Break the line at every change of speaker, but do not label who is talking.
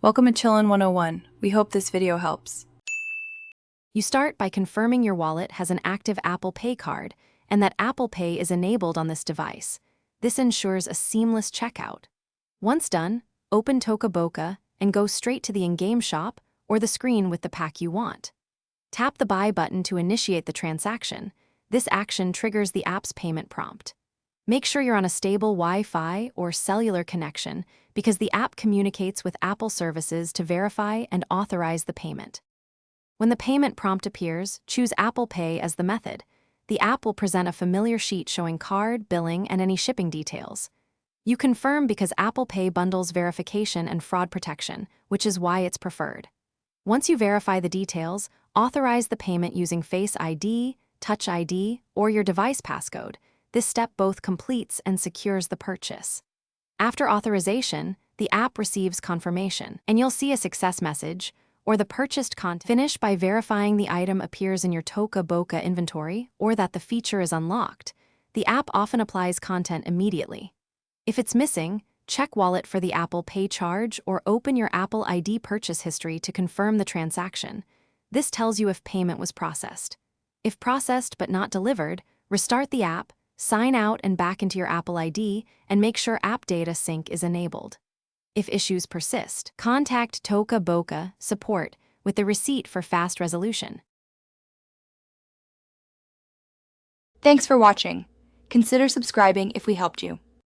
Welcome to Chillin' 101. We hope this video helps.
You start by confirming your wallet has an active Apple Pay card and that Apple Pay is enabled on this device. This ensures a seamless checkout. Once done, open Toca Boca and go straight to the in-game shop or the screen with the pack you want. Tap the Buy button to initiate the transaction. This action triggers the app's payment prompt. Make sure you're on a stable Wi-Fi or cellular connection because the app communicates with Apple services to verify and authorize the payment. When the payment prompt appears, choose Apple Pay as the method. The app will present a familiar sheet showing card, billing, and any shipping details. You confirm because Apple Pay bundles verification and fraud protection, which is why it's preferred. Once you verify the details, authorize the payment using Face ID, Touch ID, or your device passcode. This step both completes and secures the purchase. After authorization, the app receives confirmation, and you'll see a success message, or the purchased content. Finish by verifying the item appears in your Toca Boca inventory or that the feature is unlocked. The app often applies content immediately. If it's missing, check Wallet for the Apple Pay charge or open your Apple ID purchase history to confirm the transaction. This tells you if payment was processed. If processed but not delivered, restart the app, sign out and back into your Apple ID, and make sure app data sync is enabled. If issues persist, contact Toca Boca support with the receipt for fast resolution.
Thanks for watching. Consider subscribing if we helped you.